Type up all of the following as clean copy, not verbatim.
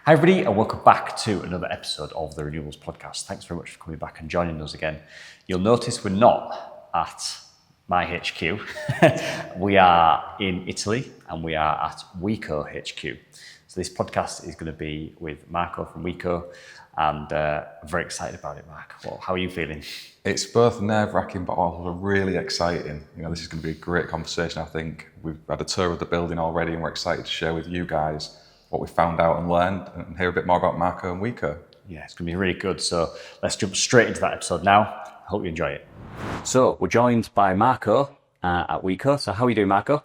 Hi everybody and welcome back to another episode of the Renewables Podcast. Thanks very much for coming back and joining us again. You'll notice we're not at my HQ. We are in Italy and we are at Weco HQ. So this podcast is going to be with Marco from Weco and I'm very excited about it, Mark. Well, how are you feeling? It's both nerve-wracking but also really exciting. This is going to be a great conversation. I think we've had a tour of the building already and we're excited to share with you guys what we found out and learned and hear a bit more about Marco and Weco. Yeah, it's going to be really good. So let's jump straight into that episode now. I hope you enjoy it. So we're joined by Marco at Weco. So how are you doing, Marco?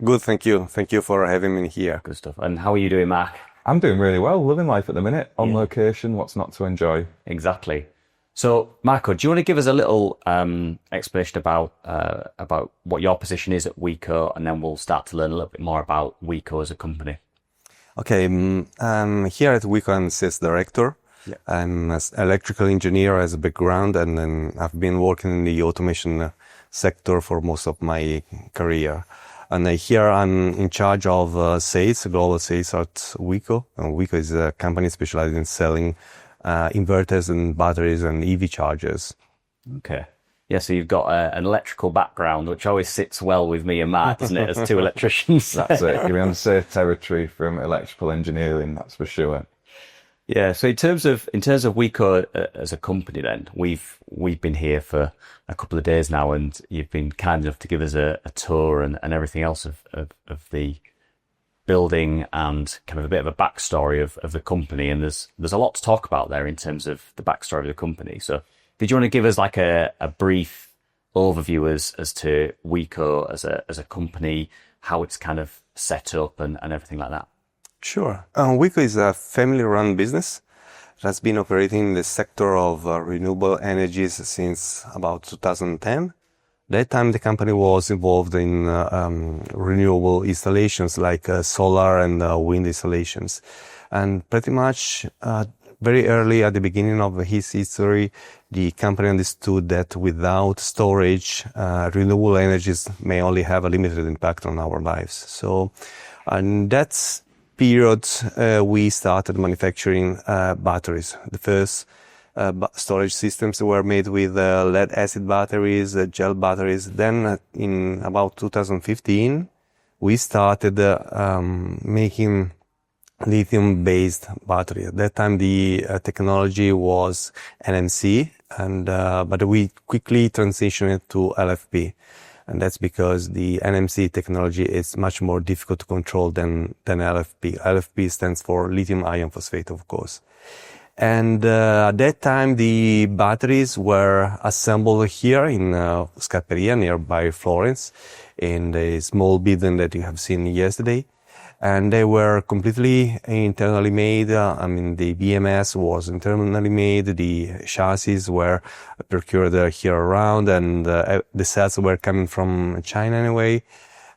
Good, thank you. Thank you for having me here. Good stuff. And how are you doing, Mark? I'm doing really well, living life at the minute, on location, what's not to enjoy? Exactly. So, Marco, do you want to give us a little explanation about what your position is at Weco, and then we'll start to learn a little bit more about Weco as a company? Okay, I'm here at Weco, I'm sales director. Yeah. I'm an electrical engineer as a background, and then I've been working in the automation sector for most of my career. And here I'm in charge of sales, global sales at Weco. And Weco is a company specialized in selling inverters and batteries and EV chargers. Okay. Yeah, so you've got an electrical background, which always sits well with me and Mark, doesn't it, as two electricians? That's it. You're on safe territory from electrical engineering, that's for sure. Yeah. So in terms of Weco as a company, then we've been here for a couple of days now, and you've been kind enough to give us a tour and everything else of the building and kind of a bit of a backstory of the company. And there's a lot to talk about there in terms of the backstory of the company. So did you want to give us like a brief overview as to Weco as a company, how it's kind of set up and everything like that? Sure. Weco is a family-run business that has been operating in the sector of renewable energies since about 2010. That time the company was involved in renewable installations like solar and wind installations. And pretty much very early at the beginning of his history, the company understood that without storage, renewable energies may only have a limited impact on our lives. So, and that's period, we started manufacturing batteries. The first storage systems were made with lead acid batteries, gel batteries. Then in about 2015, we started making lithium-based battery. At that time, the technology was NMC, but we quickly transitioned to LFP. And that's because the NMC technology is much more difficult to control than LFP. LFP stands for lithium iron phosphate, of course. And at that time, the batteries were assembled here in Scarperia, nearby Florence, in the small building that you have seen yesterday. And they were completely internally made. The BMS was internally made. The chassis were procured here around, and the cells were coming from China anyway.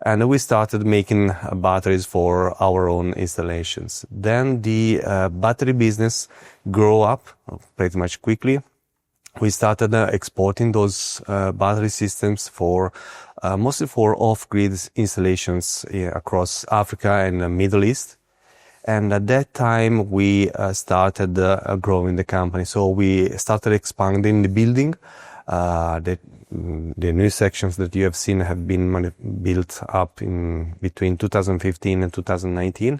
And we started making batteries for our own installations. Then the battery business grew up pretty much quickly. We started exporting those battery systems for mostly for off-grid installations across Africa and the Middle East. And at that time, we started growing the company. So we started expanding the building. The new sections that you have seen have been built up in between 2015 and 2019.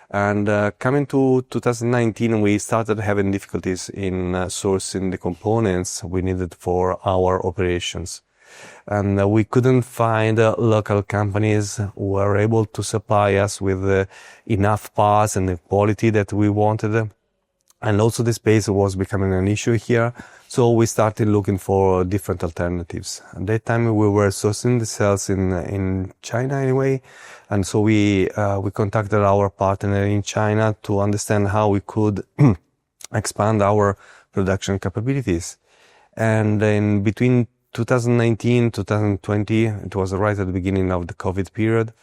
And coming to 2019, we started having difficulties in sourcing the components we needed for our operations. And we couldn't find local companies who were able to supply us with enough parts and the quality that we wanted. And also the space was becoming an issue here. So we started looking for different alternatives. At that time, we were sourcing the cells in China anyway. And so we contacted our partner in China to understand how we could expand our production capabilities. And in between 2019, 2020, it was right at the beginning of the COVID period,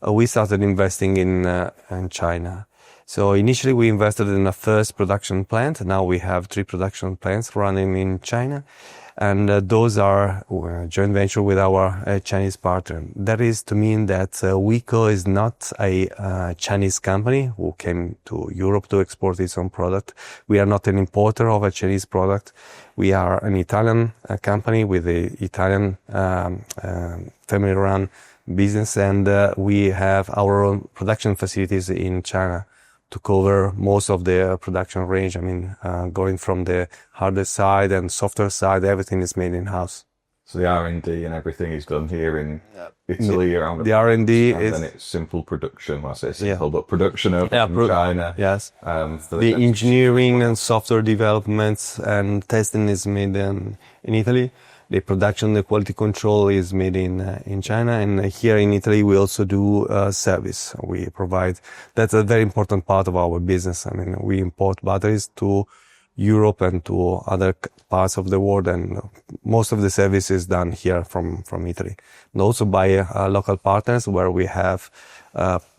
we started investing in China. So initially we invested in a first production plant. Now we have 3 production plants running in China. And those are joint venture with our Chinese partner. That is to mean that Weco is not a Chinese company who came to Europe to export its own product. We are not an importer of a Chinese product. We are an Italian company with a Italian family-run business, and we have our own production facilities in China to cover most of the production range. I mean, going from the hardware side and software side, everything is made in-house. So the R&D and everything is done here in Italy around the R&D and is, then it's simple production. Well, I say simple, but production over in China. Yes. For The engineering and software developments and testing is made in Italy. The production, the quality control is made in China, and here in Italy we also do service. We provide. That's a very important part of our business. I mean, we import batteries to Europe and to other parts of the world, and most of the service is done here from Italy, and also by local partners where we have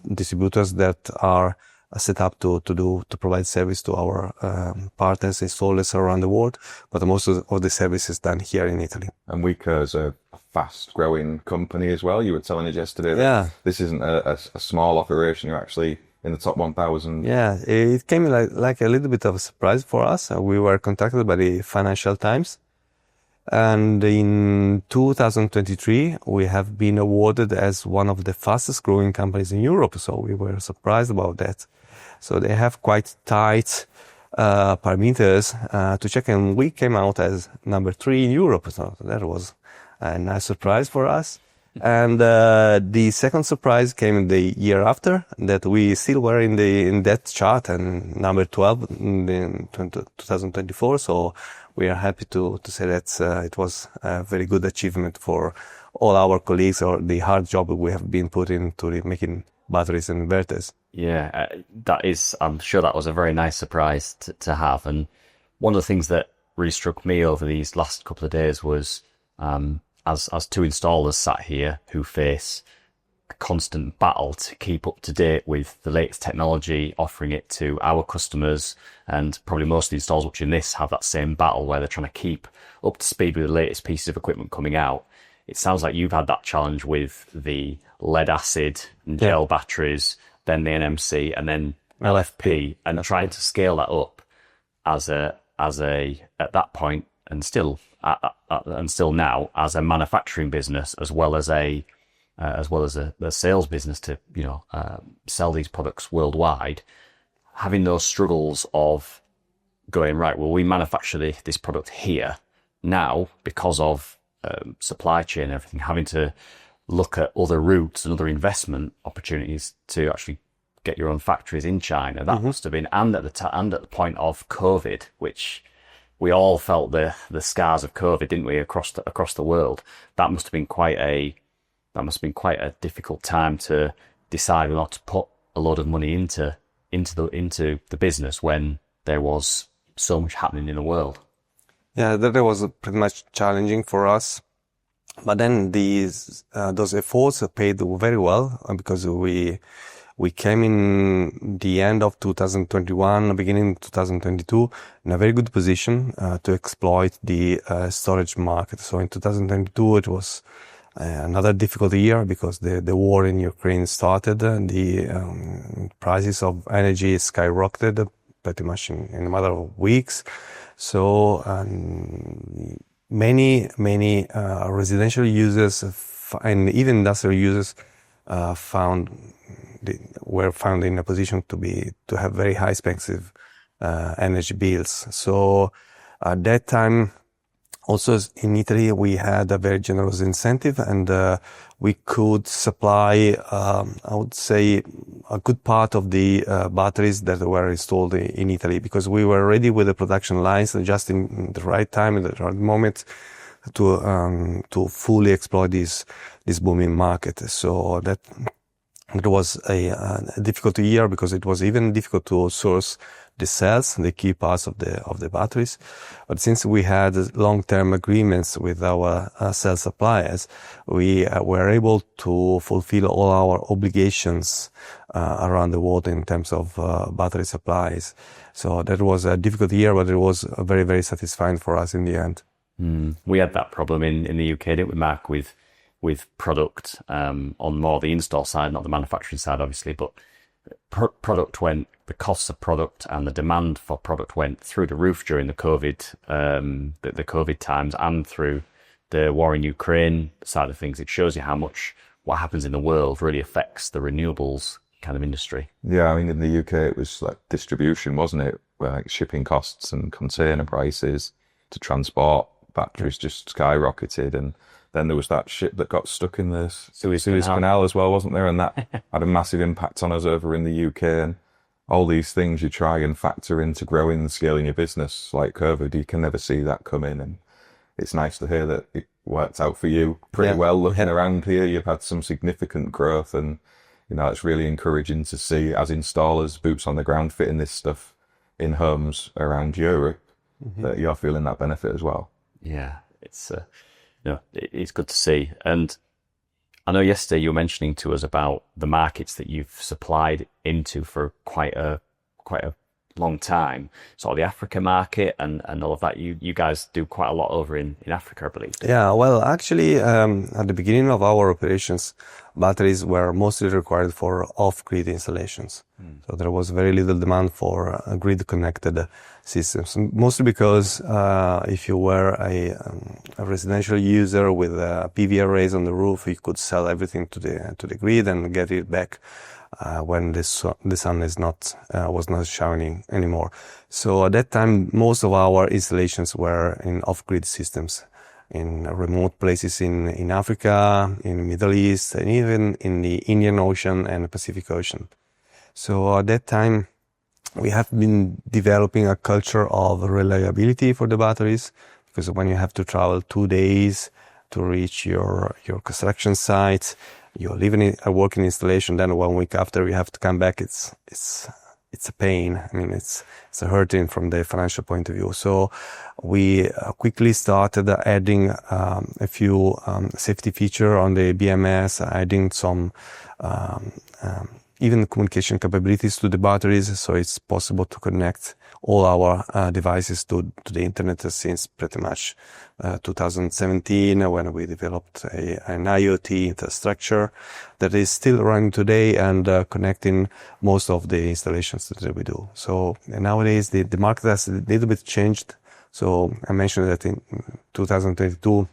distributors that are set up to provide service to our partners, installers around the world, but most of the service is done here in Italy. And Weco is a fast-growing company as well. You were telling us yesterday that this isn't a small operation. You're actually in the top 1,000. Yeah, it came like a little bit of a surprise for us. We were contacted by the Financial Times, and in 2023 we have been awarded as one of the fastest growing companies in Europe. So we were surprised about that. So they have quite tight parameters to check, and we came out as number 3 in Europe. So that was a nice surprise for us. And the second surprise came the year after, that we still were in that chart, and number 12 in 2024. So we are happy to say that it was a very good achievement for all our colleagues, or the hard job we have been put into making batteries and inverters. Yeah, I'm sure that was a very nice surprise to have. And one of the things that really struck me over these last couple of days was, as two installers sat here who face a constant battle to keep up to date with the latest technology, offering it to our customers, and probably most of the installers watching this have that same battle where they're trying to keep up to speed with the latest pieces of equipment coming out. It sounds like you've had that challenge with the lead acid and gel batteries, then the NMC, and then LFP, and trying to scale that up as a at that point, and still now as a manufacturing business, as well as a sales business to sell these products worldwide. Having those struggles of going, right, well, we manufacture this product here now because of supply chain and everything, having to look at other routes and other investment opportunities to actually get your own factories in China. That must have been, and at the point of COVID, which we all felt the scars of COVID, didn't we, across the world. That must have been quite a difficult time to decide whether or not to put a lot of money into the business when there was so much happening in the world. Yeah, that was pretty much challenging for us. But then those efforts paid very well, because we came in the end of 2021, beginning 2022, in a very good position to exploit the storage market. So in 2022, it was another difficult year because the war in Ukraine started. The prices of energy skyrocketed pretty much in a matter of weeks. So many residential users and even industrial users were found in a position to have very high expensive energy bills. So at that time, also in Italy, we had a very generous incentive, and we could supply, I would say, a good part of the batteries that were installed in Italy, because we were ready with the production lines just in the right time, in the right moment, to fully exploit this booming market. So that it was a difficult year, because it was even difficult to source the cells, the key parts of the batteries. But since we had long-term agreements with our cell suppliers, we were able to fulfill all our obligations around the world in terms of battery supplies. So that was a difficult year, but it was very, very satisfying for us in the end. We had that problem in the UK, didn't we, Mark, with product on more the install side, not the manufacturing side, obviously, but product went, the costs of product and the demand for product went through the roof during the COVID times, and through the war in Ukraine side of things. It shows you how much what happens in the world really affects the renewables kind of industry. Yeah, I mean, in the UK, it was like distribution, wasn't it? Where like shipping costs and container prices to transport batteries just skyrocketed. And then there was that ship that got stuck in the Suez Canal as well, wasn't there? And that had a massive impact on us over in the UK. And all these things you try and factor into growing and scaling your business, like COVID, you can never see that come in. And it's nice to hear that it worked out for you pretty well. Looking around here, you've had some significant growth, and you know, it's really encouraging to see as installers, boots on the ground, fitting this stuff in homes around Europe, that you're feeling that benefit as well. Yeah, it's it's good to see. And I know yesterday you were mentioning to us about the markets that you've supplied into for quite a long time, sort of the Africa market and all of that. You guys do quite a lot over in Africa, I believe. Yeah, well, actually, at the beginning of our operations, batteries were mostly required for off-grid installations. So there was very little demand for grid-connected systems, mostly because if you were a residential user with PV arrays on the roof, you could sell everything to the grid and get it back when the sun is was not shining anymore. So at that time, most of our installations were in off-grid systems, in remote places in Africa, in the Middle East, and even in the Indian Ocean and the Pacific Ocean. So at that time, we have been developing a culture of reliability for the batteries, because when you have to travel 2 days to reach your construction site, you're living a working installation, then 1 week after you have to come back, it's a pain. I mean, it's a hurting from the financial point of view. So we quickly started adding a few safety feature on the BMS, adding some even communication capabilities to the batteries, so it's possible to connect all our devices to the internet since pretty much 2017, when we developed an IoT infrastructure that is still running today and connecting most of the installations that we do. So nowadays the market has a little bit changed. So I mentioned that in 2022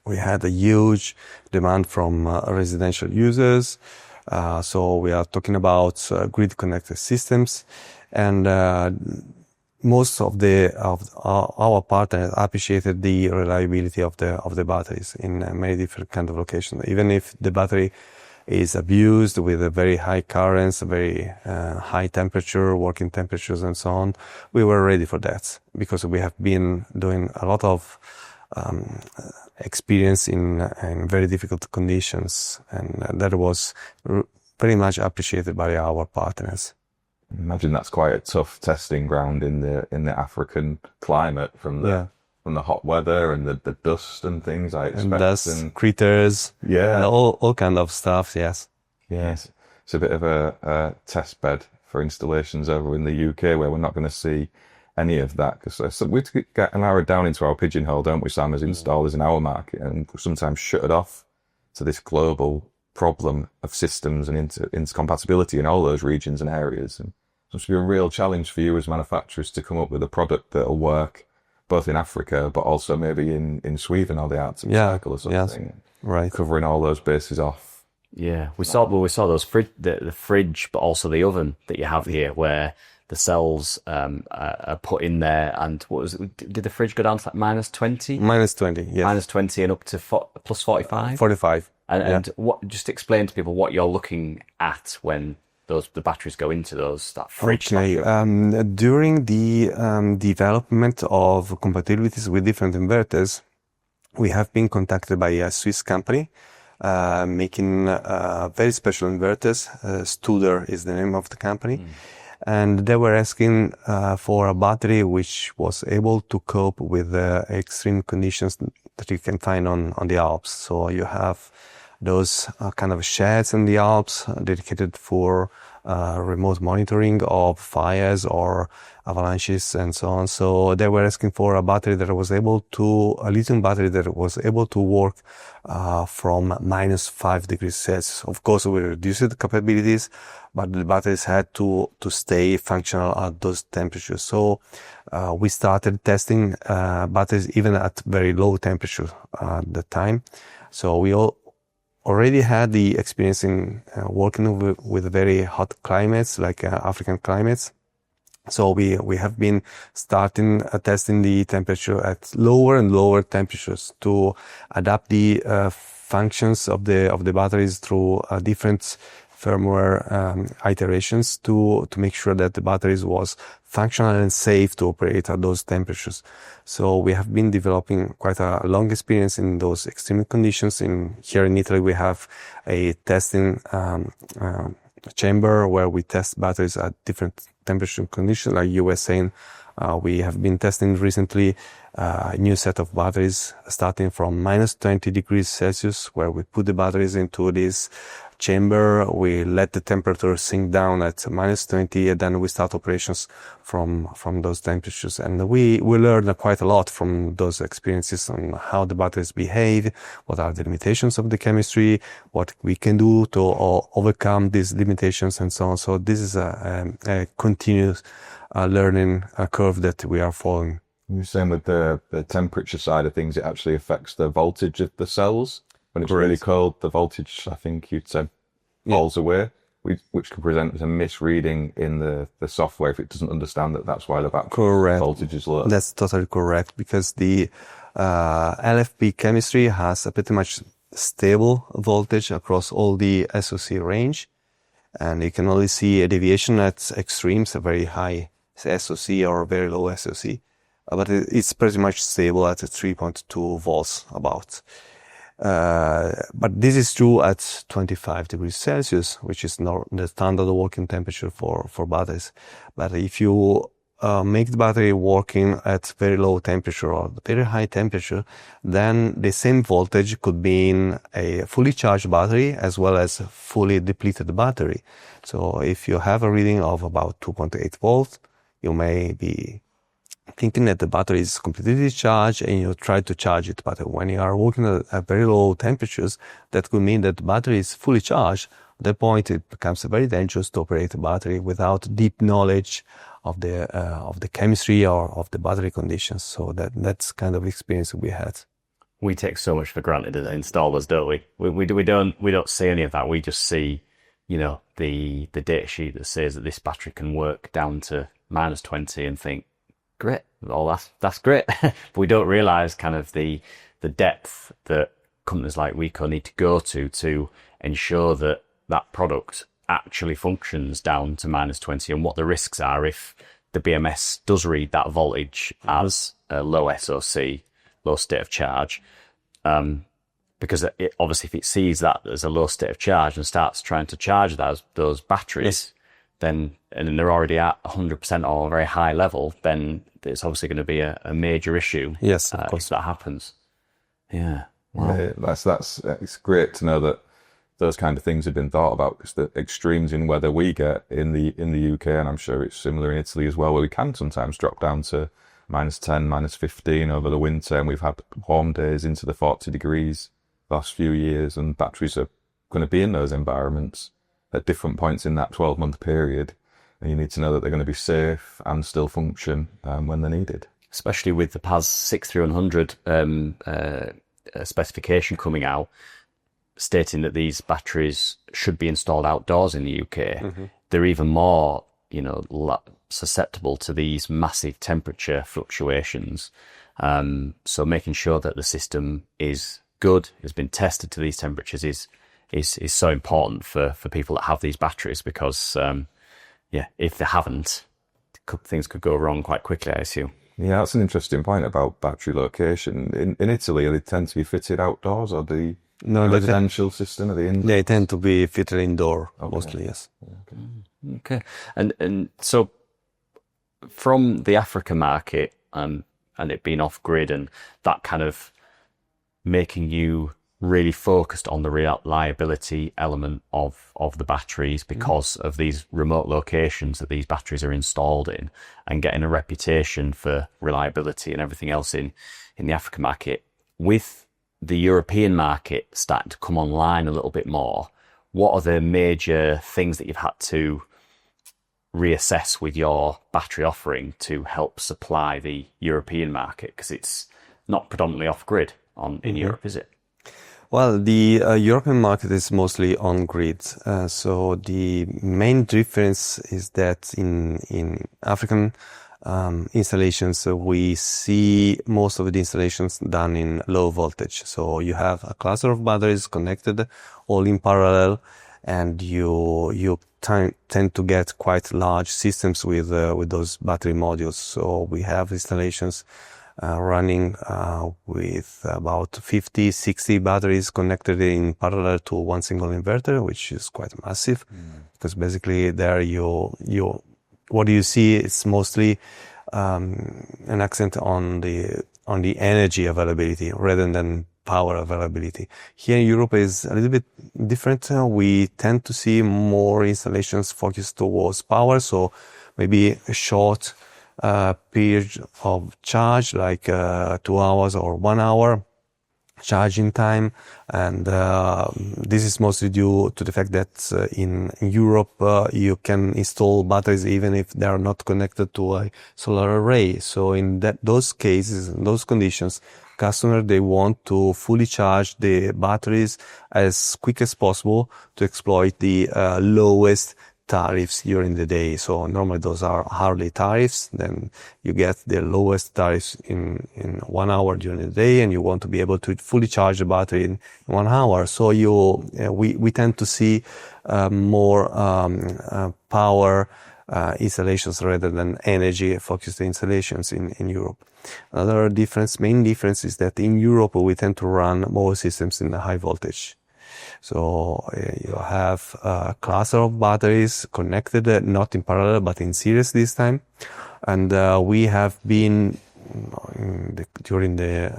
we had a huge demand from residential users. So we are talking about grid connected systems, and most of our partners appreciated the reliability of the batteries in many different kind of locations. Even if the battery is abused with a very high currents, very high temperature, working temperatures, and so on, we were ready for that because we have been doing a lot of experience in very difficult conditions, and that was very much appreciated by our partners. Imagine that's quite a tough testing ground in the African climate, from the hot weather and the dust and things, I expect. And dust, critters, and all kind of stuff. Yes. Yes, it's a bit of a test bed for installations over in the UK, where we're not going to see any of that, because we get narrowed down into our pigeonhole, don't we, Sam, as installers in our market, and sometimes shut it off to this global problem of systems and intercompatibility in all those regions and areas. And it must be a real challenge for you as manufacturers to come up with a product that'll work both in Africa, but also maybe in Sweden or the Arctic Circle or something. Yes, right. Covering all those bases off. Yeah, we saw those the fridge, but also the oven that you have here, where the cells are put in there. And what was it? Did the fridge go down to like -20? -20, yes. -20 and up to plus 45? 45. And what? Just explain to people what you're looking at when the batteries go into that fridge. Okay. During the development of compatibilities with different inverters, we have been contacted by a Swiss company making very special inverters. Studer is the name of the company. And they were asking for a battery which was able to cope with the extreme conditions that you can find on the Alps. So you have those kind of sheds in the Alps dedicated for remote monitoring of fires or avalanches and so on. So they were asking for a lithium battery that was able to work from -5 degrees Celsius. Of course, we reduced the capabilities, but the batteries had to stay functional at those temperatures. So we started testing batteries even at very low temperature at the time. So we already had the experience in working with very hot climates like African climates. So we have been starting testing the temperature at lower and lower temperatures to adapt the functions of the batteries through different firmware iterations to make sure that the batteries was functional and safe to operate at those temperatures. So we have been developing quite a long experience in those extreme conditions. Here in Italy, we have a testing chamber where we test batteries at different temperature conditions, like you were saying. We have been testing recently a new set of batteries starting from -20 degrees Celsius, where we put the batteries into this chamber. We let the temperature sink down at -20, and then we start operations from those temperatures. And we learned quite a lot from those experiences on how the batteries behave, what are the limitations of the chemistry, what we can do to overcome these limitations, and so on. So this is a continuous learning curve that we are following. You're saying with the temperature side of things, it actually affects the voltage of the cells. When it's really cold, the voltage, I think you'd say, falls away, which can present as a misreading in the software if it doesn't understand that that's why the battery voltage is low. That's totally correct, because the LFP chemistry has a pretty much stable voltage across all the SOC range, and you can only see a deviation at extremes, a very high SOC or a very low SOC, but it's pretty much stable at 3.2 volts about. But this is true at 25 degrees Celsius, which is the standard working temperature for batteries. But if you make the battery working at very low temperature or very high temperature, then the same voltage could be in a fully charged battery as well as a fully depleted battery. So if you have a reading of about 2.8 volts, you may be thinking that the battery is completely discharged and you try to charge it. But when you are working at very low temperatures, that could mean that the battery is fully charged. At that point, it becomes very dangerous to operate a battery without deep knowledge of the chemistry or of the battery conditions. So that's kind of experience we had. We take so much for granted as installers, don't we? We don't see any of that. We just see, the data sheet that says that this battery can work down to -20 and think, great, well, that's great. But we don't realize kind of the depth that companies like Weco need to go to ensure that that product actually functions down to -20, and what the risks are if the BMS does read that voltage as a low SOC, low state of charge. Because obviously if it sees that as a low state of charge and starts trying to charge those batteries, and they're already at 100% or a very high level, then it's obviously going to be a major issue. Yes, of course. If that happens. Yeah. Wow. Yeah, it's great to know that those kind of things have been thought about, because the extremes in weather we get in the UK, and I'm sure it's similar in Italy as well, where we can sometimes drop down to -10, -15 over the winter, and we've had warm days into the 40 degrees last few years, and batteries are going to be in those environments at different points in that 12-month period, and you need to know that they're going to be safe and still function when they're needed. Especially with the PAS 6300 specification coming out, stating that these batteries should be installed outdoors in the UK. Mm-hmm. They're even more, susceptible to these massive temperature fluctuations. So making sure that the system is good, has been tested to these temperatures is so important for people that have these batteries, because if they haven't, things could go wrong quite quickly, I assume. Yeah, that's an interesting point about battery location. In Italy, they tend to be fitted outdoors, or the residential system, or the indoors? They tend to be fitted indoor, mostly, yes. Okay. And so from the Africa market and it being off grid, and that kind of making you really focused on the reliability element of the batteries because of these remote locations that these batteries are installed in, and getting a reputation for reliability and everything else in the African market. With the European market starting to come online a little bit more, what are the major things that you've had to reassess with your battery offering to help supply the European market? Because it's not predominantly off grid in Europe, is it? Well, the European market is mostly on grid. So the main difference is that in African installations, we see most of the installations done in low voltage. So you have a cluster of batteries connected all in parallel, and you tend to get quite large systems with those battery modules. So we have installations running with about 50, 60 batteries connected in parallel to one single inverter, which is quite massive. Because basically there what you see is mostly an accent on the energy availability rather than power availability. Here in Europe is a little bit different. We tend to see more installations focused towards power, so maybe a short period of charge, like 2 hours or 1 hour charging time. And this is mostly due to the fact that in Europe you can install batteries even if they are not connected to a solar array. So in those cases, in those conditions, customers, they want to fully charge the batteries as quick as possible to exploit the lowest tariffs during the day. So normally those are hourly tariffs. Then you get the lowest tariffs in 1 hour during the day, and you want to be able to fully charge the battery in 1 hour. So we tend to see more power installations rather than energy focused installations in Europe. Another main difference is that in Europe we tend to run more systems in the high voltage. So you have a cluster of batteries connected, not in parallel, but in series this time. And we have been, during the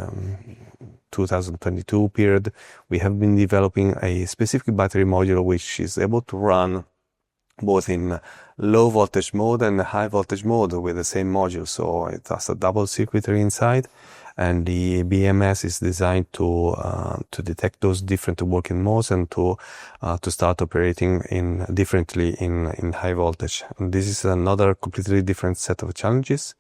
2022 period, we have been developing a specific battery module which is able to run both in low voltage mode and high voltage mode with the same module. So it has a double circuitry inside, and the BMS is designed to detect those different working modes and to start operating differently in high voltage. And this is another completely different set of challenges.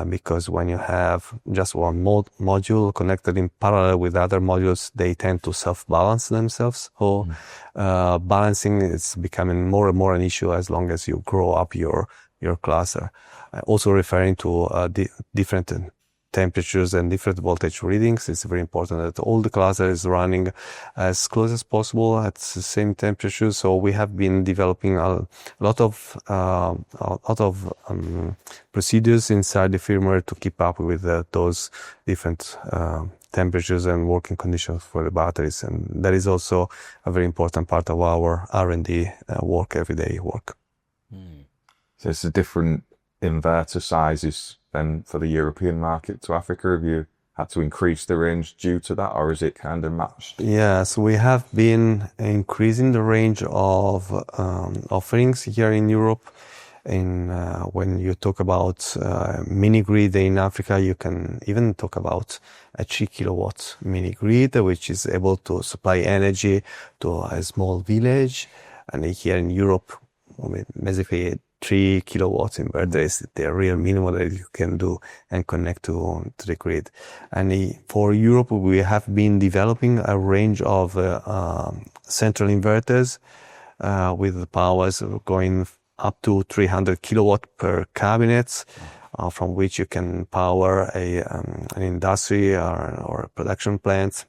Because when you have just one module connected in parallel with other modules, they tend to self-balance themselves. So balancing is becoming more and more an issue as long as you grow up your cluster. Also referring to different temperatures and different voltage readings, it's very important that all the cluster is running as close as possible at the same temperature. So we have been developing a lot of procedures inside the firmware to keep up with those different temperatures and working conditions for the batteries. And that is also a very important part of our R&D work, everyday work. So it's a different inverter sizes then for the European market to Africa. Have you had to increase the range due to that, or is it kind of matched? Yes, we have been increasing the range of offerings here in Europe. When you talk about mini grid in Africa, you can even talk about a 3 kilowatt mini grid, which is able to supply energy to a small village. And here in Europe, basically 3 kilowatts inverter is the real minimum that you can do and connect to the grid. And for Europe, we have been developing a range of central inverters with the powers going up to 300 kilowatt per cabinet, from which you can power an industry or a production plant,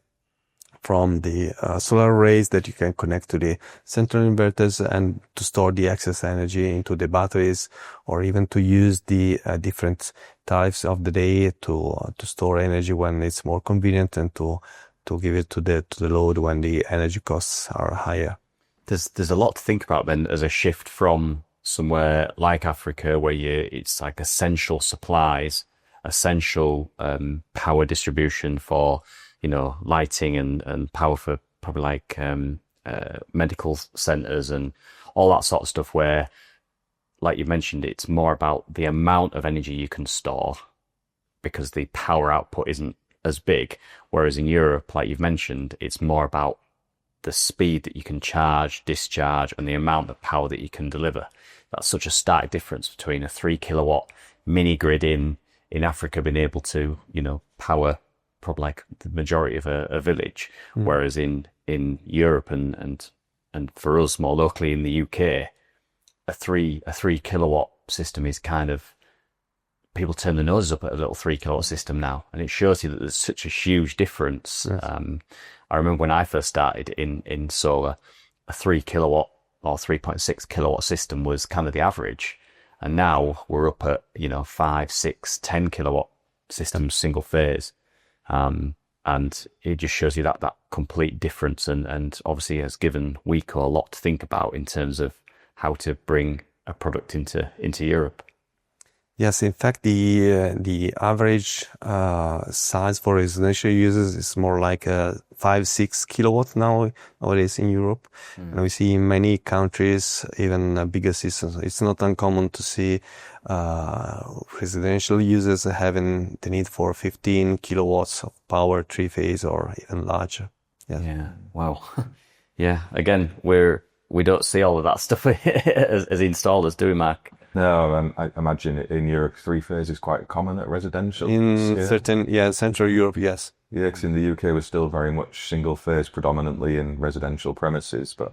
from the solar arrays that you can connect to the central inverters and to store the excess energy into the batteries, or even to use the different times of the day to store energy when it's more convenient, and to give it to the load when the energy costs are higher. There's a lot to think about then as a shift from somewhere like Africa, where it's like essential supplies, essential power distribution for lighting and power for probably like medical centers and all that sort of stuff where, like you mentioned, it's more about the amount of energy you can store because the power output isn't as big. Whereas in Europe, like you've mentioned, it's more about the speed that you can charge, discharge, and the amount of power that you can deliver. That's such a stark difference between a 3 kilowatt mini grid in Africa being able to, power probably like the majority of a village, whereas in Europe and for us more locally in the UK, a 3 kilowatt system is kind of, people turn their noses up at a little 3 kilowatt system now, and it shows you that there's such a huge difference. Yes. I remember when I first started in solar, a 3 kilowatt or 3.6 kilowatt system was kind of the average, and now we're up at 5, 6, 10 kilowatt systems single phase, and it just shows you that complete difference, and obviously has given Weco a lot to think about in terms of how to bring a product into Europe. Yes, in fact, the average size for residential users is more like 5-6 kilowatt nowadays in Europe, and we see in many countries even bigger systems. It's not uncommon to see residential users having the need for 15 kilowatts of power, 3-phase or even larger. Yeah. Wow. Yeah. Again, we don't see all of that stuff as installers, do we, Mark? No, I imagine in Europe 3-phase is quite common at residential. In Central Europe, yes. Yeah, because in the UK we're still very much single phase predominantly in residential premises, but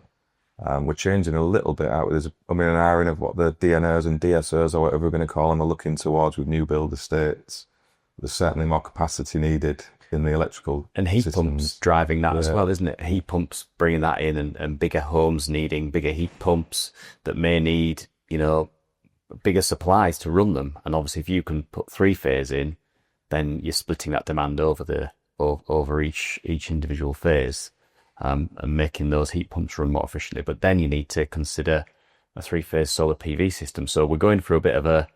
we're changing a little bit out. There's an iron of what the DNOs and DSOs or whatever we're going to call them are looking towards with new build estates. There's certainly more capacity needed in the electrical and heat systems. Pumps driving that as well, isn't it? Heat pumps bringing that in, and bigger homes needing bigger heat pumps that may need, bigger supplies to run them. And obviously if you can put 3-phase in, then you're splitting that demand over each individual phase, and making those heat pumps run more efficiently. But then you need to consider a 3-phase solar PV system. So we're going through a bit of a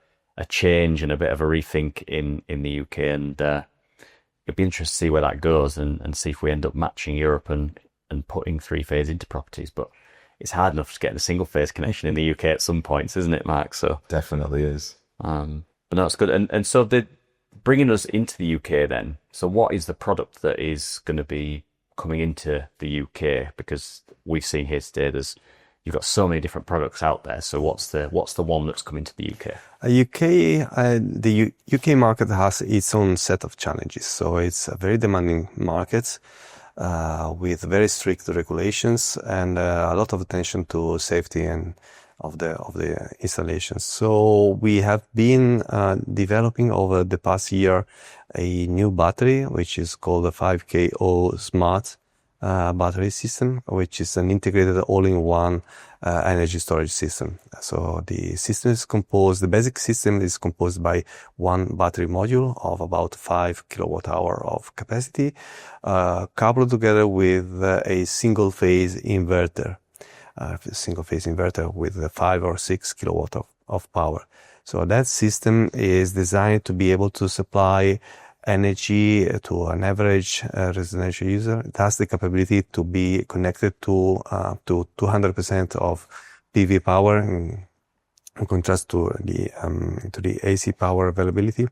change and a bit of a rethink in the UK, and it'd be interesting to see where that goes and see if we end up matching Europe and putting 3-phase into properties. But it's hard enough to get a single phase connection in the UK at some points, isn't it, Mark? So definitely is. But no, it's good. And so bringing us into the UK then. So what is the product that is going to be coming into the UK? Because we've seen here today, you've got so many different products out there. So what's the one that's coming to the UK? The UK market has its own set of challenges. So it's a very demanding market, with very strict regulations and a lot of attention to safety and of the installations. So we have been developing over the past year a new battery, which is called the 5KO Smart battery system, which is an integrated all-in-one energy storage system. So the basic system is composed by one battery module of about 5 kilowatt hour of capacity, coupled together with a single phase inverter with a 5 or 6 kilowatt of power. So that system is designed to be able to supply energy to an average residential user. It has the capability to be connected to 200% of PV power in contrast to the AC power availability,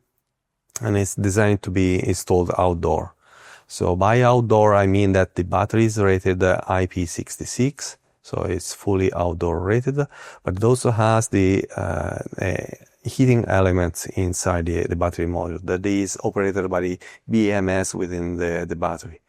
and it's designed to be installed outdoor. So by outdoor, I mean that the battery is rated IP66, so it's fully outdoor rated, but it also has the heating elements inside the battery module that is operated by the BMS within the battery.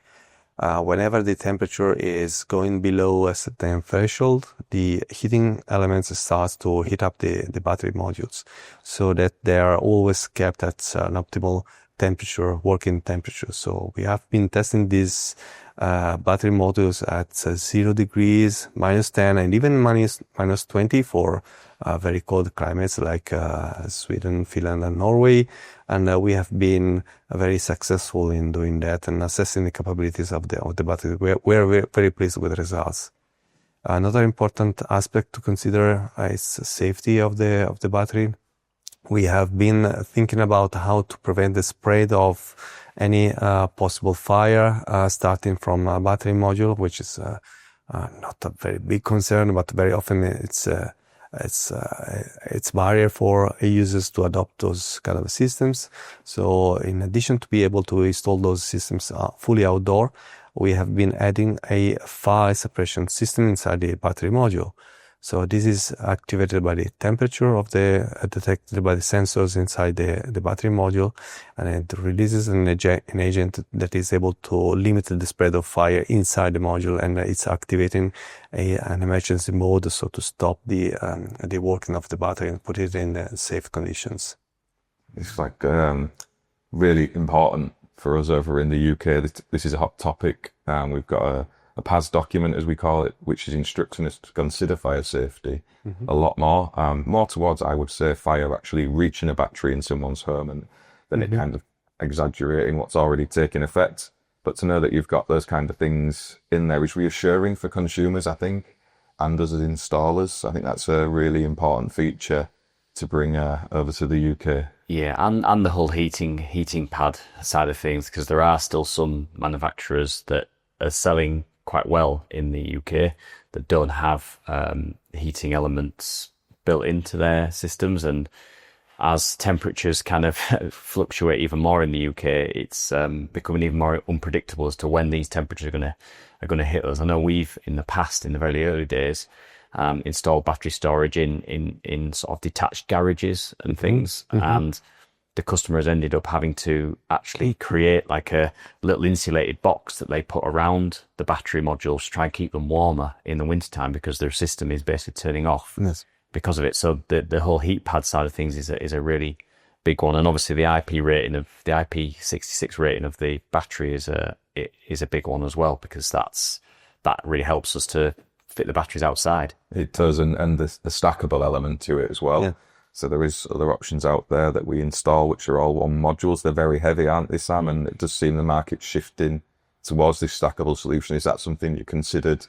Whenever the temperature is going below a certain threshold, the heating elements start to heat up the battery modules, so that they are always kept at an optimal temperature, working temperature. So we have been testing these battery modules at 0 degrees, -10, and even minus 20 for very cold climates like Sweden, Finland, and Norway. And we have been very successful in doing that and assessing the capabilities of the battery. We're very pleased with the results. Another important aspect to consider is safety of the battery. We have been thinking about how to prevent the spread of any possible fire starting from a battery module, which is not a very big concern, but very often it's barrier for users to adopt those kind of systems. So in addition to be able to install those systems fully outdoor, we have been adding a fire suppression system inside the battery module. So this is activated by the temperature of detected by the sensors inside the battery module, and it releases an agent that is able to limit the spread of fire inside the module, and it's activating an emergency mode, so to stop the working of the battery and put it in safe conditions. It's like really important for us over in the UK. This is a hot topic. We've got a PAS document, as we call it, which is instructing us to consider fire safety a lot more. More towards, I would say, fire actually reaching a battery in someone's home and then it kind of exaggerating what's already taken effect. But to know that you've got those kind of things in there is reassuring for consumers, I think, and us as installers. I think that's a really important feature to bring over to the UK. Yeah, and the whole heating pad side of things, because there are still some manufacturers that are selling quite well in the UK that don't have heating elements built into their systems, and as temperatures kind of fluctuate even more in the UK, it's becoming even more unpredictable as to when these temperatures are gonna hit us. I know we've in the past, in the very early days, installed battery storage in sort of detached garages and things, and the customers ended up having to actually create like a little insulated box that they put around the battery modules to try and keep them warmer in the wintertime, because their system is basically turning off because of it. So the whole heat pad side of things is a really big one. And obviously the IP66 rating of the battery is a big one as well, because that really helps us to fit the batteries outside. It does, and the stackable element to it as well. Yeah. So there is other options out there that we install, which are all one modules. They're very heavy, aren't they, Sam? And it does seem the market's shifting towards this stackable solution. Is that something you considered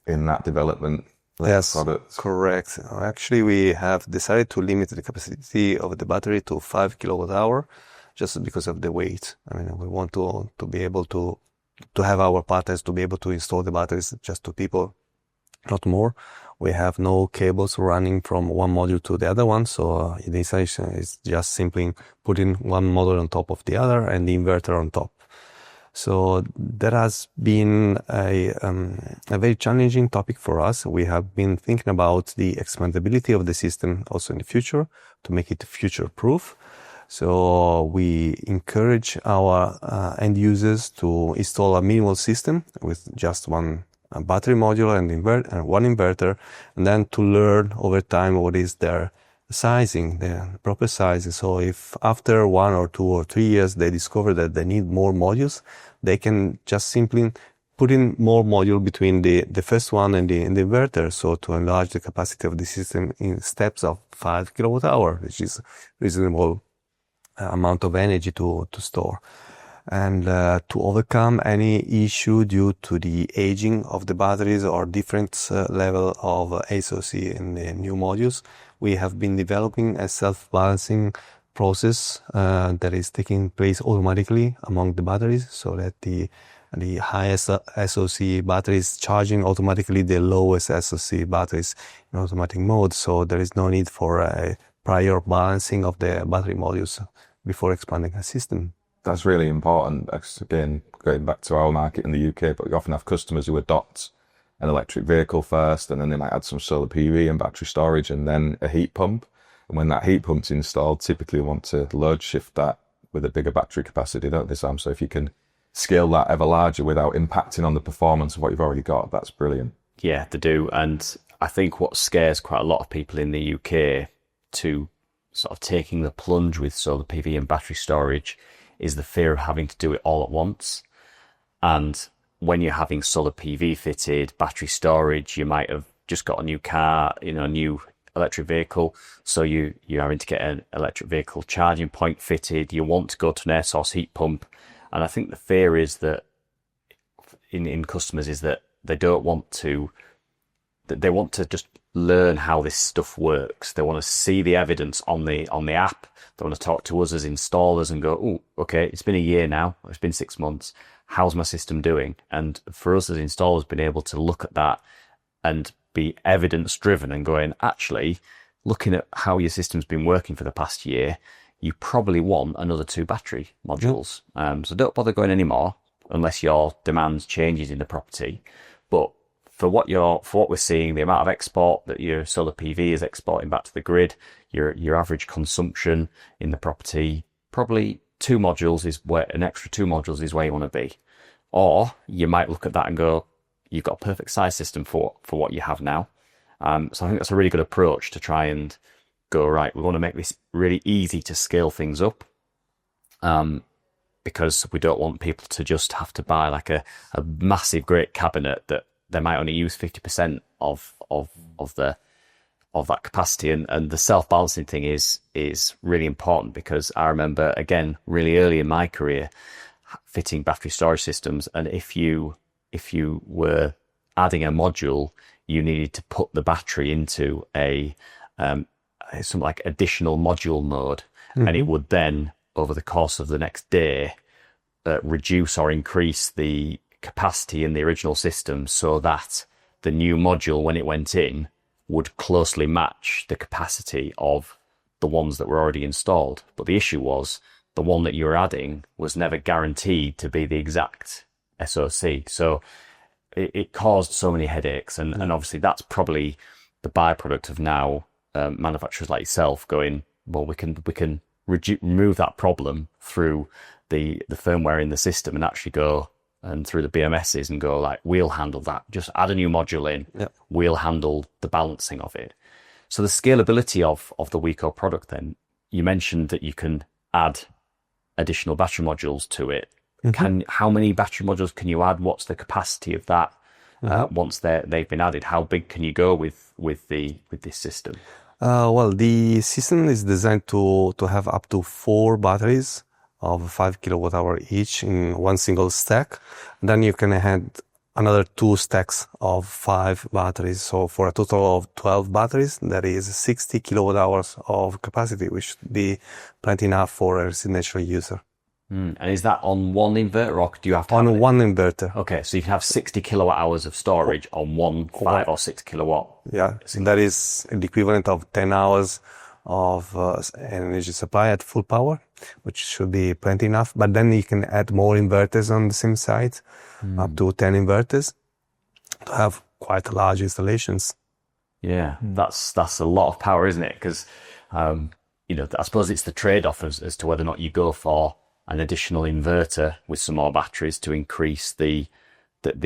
in that development? Yes, product? Correct. Actually, we have decided to limit the capacity of the battery to 5 kilowatt hour, just because of the weight. I mean, we want to be able to have our partners to be able to install the batteries just 2 people, not more. We have no cables running from one module to the other one, so the installation is just simply putting one module on top of the other and the inverter on top. So that has been a very challenging topic for us. We have been thinking about the expandability of the system also in the future to make it future-proof. So we encourage our end users to install a minimal system with just one battery module and one inverter, and then to learn over time what is their sizing, the proper sizing. So if after 1 or 2 or 3 years they discover that they need more modules, they can just simply put in more module between the first one and the inverter, so to enlarge the capacity of the system in steps of 5 kilowatt hour, which is reasonable amount of energy to store. And to overcome any issue due to the aging of the batteries or different level of SOC in the new modules, we have been developing a self-balancing process that is taking place automatically among the batteries, so that the highest SOC batteries charging automatically the lowest SOC batteries in automatic mode. So there is no need for a prior balancing of the battery modules before expanding a system. That's really important. Again, going back to our market in the UK, but we often have customers who adopt an electric vehicle first, and then they might add some solar PV and battery storage, and then a heat pump. And when that heat pump's installed, typically we want to load shift that with a bigger battery capacity, don't they, Sam? So if you can scale that ever larger without impacting on the performance of what you've already got, that's brilliant. Yeah, they do. And I think what scares quite a lot of people in the UK to sort of taking the plunge with solar PV and battery storage is the fear of having to do it all at once. And when you're having solar PV fitted, battery storage, you might have just got a new car, a new electric vehicle. So you're having to get an electric vehicle charging point fitted. You want to go to an air source heat pump. And I think the fear is that in customers is that they don't want to, that they want to just learn how this stuff works. They want to see the evidence on the app. They want to talk to us as installers and go, oh, okay, it's been a year now. It's been 6 months. How's my system doing? And for us as installers, being able to look at that and be evidence driven and going, actually, looking at how your system's been working for the past year, you probably want another 2 battery modules. So don't bother going anymore unless your demand changes in the property. But for what we're seeing, the amount of export that your solar PV is exporting back to the grid, your average consumption in the property, probably 2 modules is where an extra 2 modules is where you want to be. Or you might look at that and go, you've got a perfect size system for what you have now. So I think that's a really good approach to try and go, right, we want to make this really easy to scale things up. Because we don't want people to just have to buy like a massive great cabinet that they might only use 50% of that capacity. And the self-balancing thing is really important, because I remember, again, really early in my career, fitting battery storage systems. And if you were adding a module, you needed to put the battery into some like additional module mode, and it would then, over the course of the next day, reduce or increase the capacity in the original system so that the new module, when it went in, would closely match the capacity of the ones that were already installed. But the issue was the one that you were adding was never guaranteed to be the exact SoC. So it caused so many headaches. And obviously that's probably the byproduct of now manufacturers like yourself going, well, we can remove that problem through the firmware in the system and actually go, and through the BMSs, and go, like, we'll handle that. Just add a new module in. Yep. We'll handle the balancing of it. So the scalability of the Weco product, then, you mentioned that you can add additional battery modules to it. How many battery modules can you add? What's the capacity of that once they've been added? How big can you go with this system? Well, the system is designed to have up to 4 batteries of 5 kilowatt hour each in one single stack. Then you can add another 2 stacks of 5 batteries. So for a total of 12 batteries, that is 60 kilowatt hours of capacity, which should be plenty enough for a residential user. And is that on one inverter, or do you have to on one inverter? Okay, so you can have 60 kilowatt hours of storage on one 5 or 6 kilowatt. Yeah, that is the equivalent of 10 hours of energy supply at full power, which should be plenty enough. But then you can add more inverters on the same site, up to 10 inverters, to have quite large installations. Yeah, that's a lot of power, isn't it? Because I suppose it's the trade-off as to whether or not you go for an additional inverter with some more batteries to increase the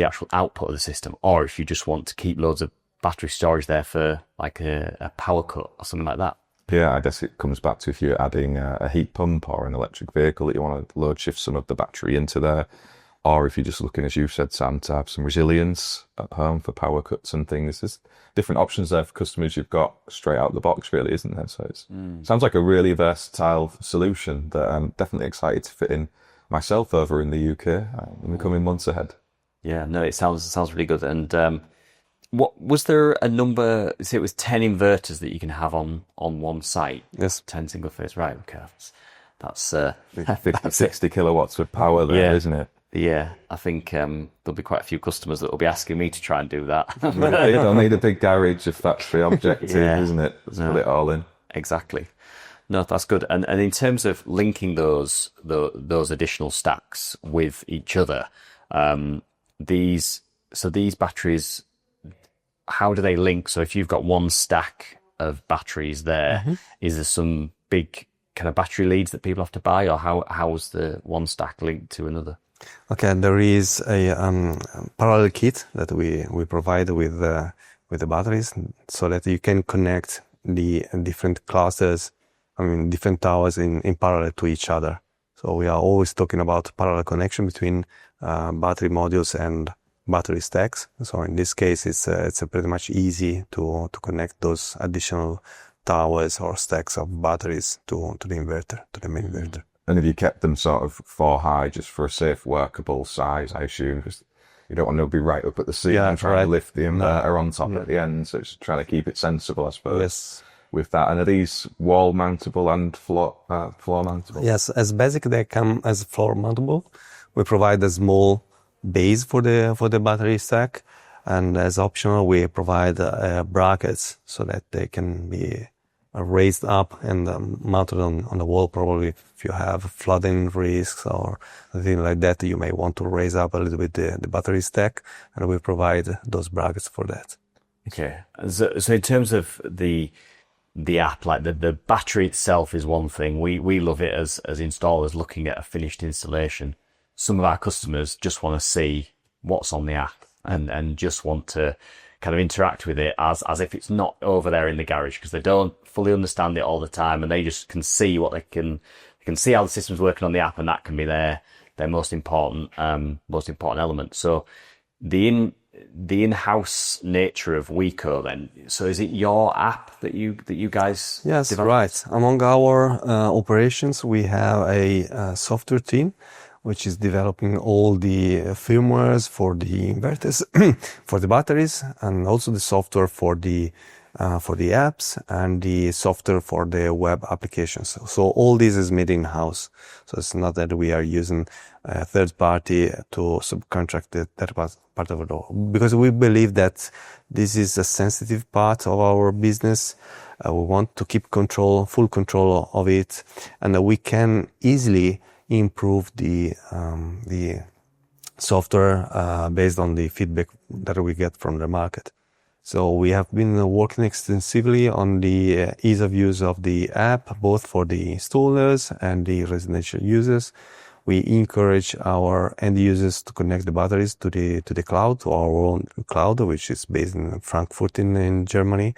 actual output of the system, or if you just want to keep loads of battery storage there for like a power cut or something like that. Yeah, I guess it comes back to if you're adding a heat pump or an electric vehicle that you want to load shift some of the battery into there, or if you're just looking, as you said, Sam, to have some resilience at home for power cuts and things. There's different options there for customers you've got straight out the box, really, isn't there? So it sounds like a really versatile solution that I'm definitely excited to fit in myself over in the UK in the coming months ahead. Yeah, no, it sounds really good. And what was there a number? Say it was 10 inverters that you can have on one site. Yes, 10 single phase. Right. Okay, that's 50, 60 kilowatts of power there, isn't it? Yeah, I think there'll be quite a few customers that will be asking me to try and do that. You don't need a big garage if that's the objective, isn't it? Let's put it all in. Exactly. No, that's good. And in terms of linking those additional stacks with each other, these batteries, how do they link? So if you've got one stack of batteries there, is there some big kind of battery leads that people have to buy, or how's the one stack linked to another? Okay, there is a parallel kit that we provide with the batteries, so that you can connect the different clusters, different towers in parallel to each other. So we are always talking about parallel connection between battery modules and battery stacks. So in this case, it's pretty much easy to connect those additional towers or stacks of batteries to the inverter, to the main inverter. And have you kept them sort of 4 high just for a safe, workable size, I assume? Just you don't want to be right up at the seat Yeah, and trying right. to lift the inverter on top Yeah. at the end. So it's trying to keep it sensible, I suppose. Yes. With that, and are these wall mountable and floor mountable? Yes, as basic they come as floor mountable. We provide a small base for the battery stack, and as optional we provide brackets so that they can be raised up and mounted on the wall. Probably if you have flooding risks or anything like that, you may want to raise up a little bit the battery stack, and we provide those brackets for that. Okay. So in terms of the app, like the battery itself is one thing. We love it as installers looking at a finished installation. Some of our customers just want to see what's on the app and just want to kind of interact with it as if it's not over there in the garage, because they don't fully understand it all the time, and they just can see what they can see how the system's working on the app, and that can be their most important element. So the in-house nature of Weco then. So is it your app that you guys Yes, develop? right. Among our operations, we have a software team which is developing all the firmwares for the inverters, for the batteries, and also the software for the apps and the software for the web applications. So all this is made in-house. So it's not that we are using a third party to subcontract that part of it all. Because we believe that this is a sensitive part of our business. We want to keep full control of it, and we can easily improve the software based on the feedback that we get from the market. So we have been working extensively on the ease of use of the app, both for the installers and the residential users. We encourage our end users to connect the batteries to the cloud, to our own cloud, which is based in Frankfurt in Germany.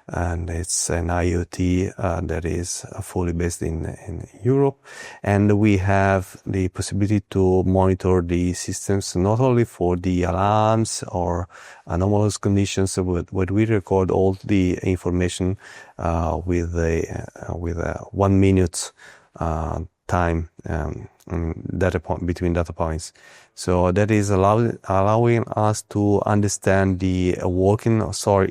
And it's an IoT that is fully based in Europe. And we have the possibility to monitor the systems not only for the alarms or anomalous conditions, but we record all the information with a 1 minute time between data points. So that is allowing us to understand the working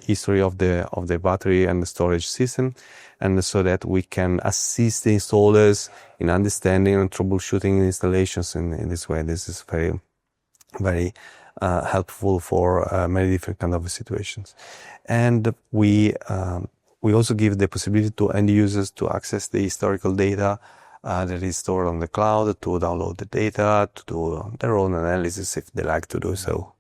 history of the battery and the storage system, and so that we can assist the installers in understanding and troubleshooting installations in this way. This is very, very helpful for many different kind of situations. And we also give the possibility to end users to access the historical data that is stored on the cloud, to download the data, to do their own analysis if they like to do so.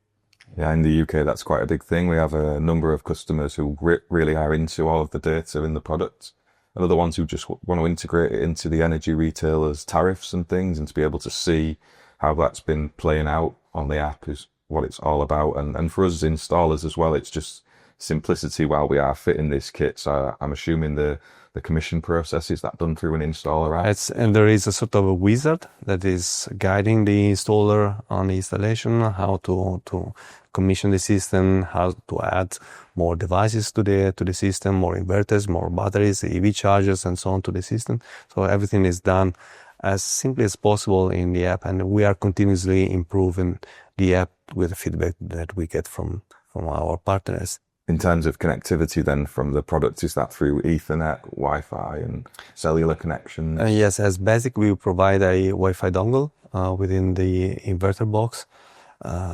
Yeah, in the UK, that's quite a big thing. We have a number of customers who really are into all of the data in the product, and other ones who just want to integrate it into the energy retailers' tariffs and things, and to be able to see how that's been playing out on the app is what it's all about. And for us as installers as well, it's just simplicity while we are fitting this kit. So I'm assuming the commission process, is that done through an installer app? And there is a sort of a wizard that is guiding the installer on the installation, how to commission the system, how to add more devices to the system, more inverters, more batteries, EV chargers, and so on to the system. So everything is done as simply as possible in the app, and we are continuously improving the app with the feedback that we get from our partners. In terms of connectivity then from the product, is that through Ethernet, Wi-Fi and cellular connections? Yes, as basic, we provide a Wi-Fi dongle within the inverter box.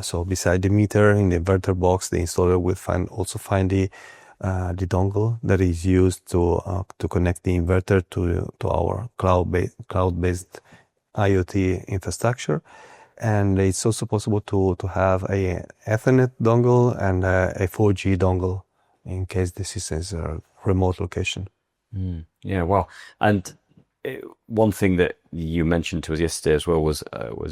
So beside the meter in the inverter box, the installer will also find the dongle that is used to connect the inverter to our cloud-based IoT infrastructure. And it's also possible to have a Ethernet dongle and a 4G dongle in case the system is a remote location. Yeah, well, and one thing that you mentioned to us yesterday as well was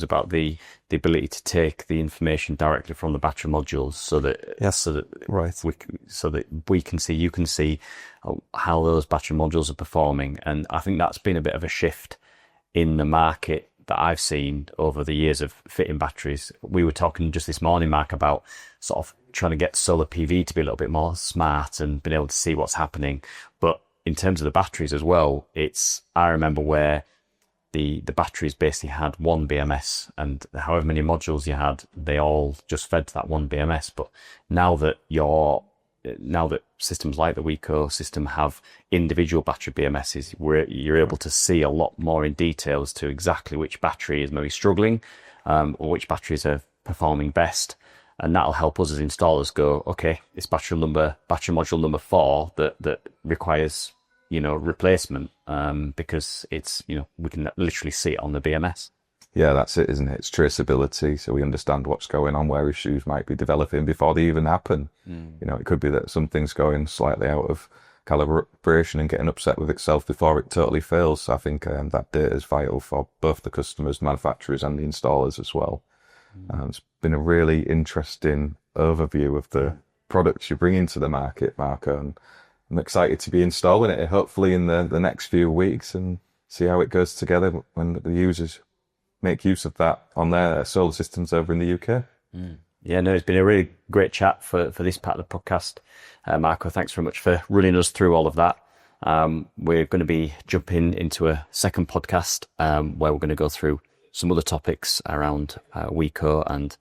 about the ability to take the information directly from the battery modules, so that Right. we can see, you can see how those battery modules are performing. And I think that's been a bit of a shift in the market that I've seen over the years of fitting batteries. We were talking just this morning, Mark, about sort of trying to get solar PV to be a little bit more smart and being able to see what's happening. But in terms of the batteries as well, I remember where the batteries basically had one BMS, and however many modules you had, they all just fed to that one BMS. But now that systems like the Weco system have individual battery BMSs, you're able to see a lot more in detail as to exactly which battery is maybe struggling, or which batteries are performing best. And that'll help us as installers go, okay, it's battery module number 4 that requires, replacement, because it's, we can literally see it on the BMS. Yeah, that's it, isn't it? It's traceability, so we understand what's going on, where issues might be developing before they even happen. It could be that something's going slightly out of calibration and getting upset with itself before it totally fails. So I think that data is vital for both the customers, manufacturers, and the installers as well. It's been a really interesting overview of the products you're bringing to the market, Marco, and I'm excited to be installing it hopefully in the next few weeks and see how it goes together when the users make use of that on their solar systems over in the UK. Yeah, no, it's been a really great chat for this part of the podcast. Marco, thanks very much for running us through all of that. We're going to be jumping into a second podcast where we're going to go through some other topics around Weco, and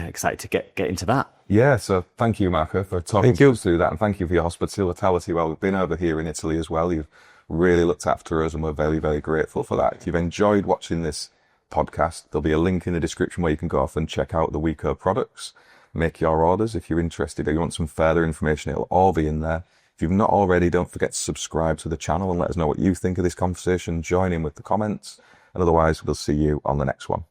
excited to get into that. Yeah, so thank you, Marco, for talking to us through that, and thank you for your hospitality while we've been over here in Italy as well. You've really looked after us, and we're very, very grateful for that. If you've enjoyed watching this podcast, there'll be a link in the description where you can go off and check out the Weco products, make your orders. If you're interested or you want some further information, it'll all be in there. If you've not already, don't forget to subscribe to the channel and let us know what you think of this conversation. Join in with the comments, and otherwise we'll see you on the next one.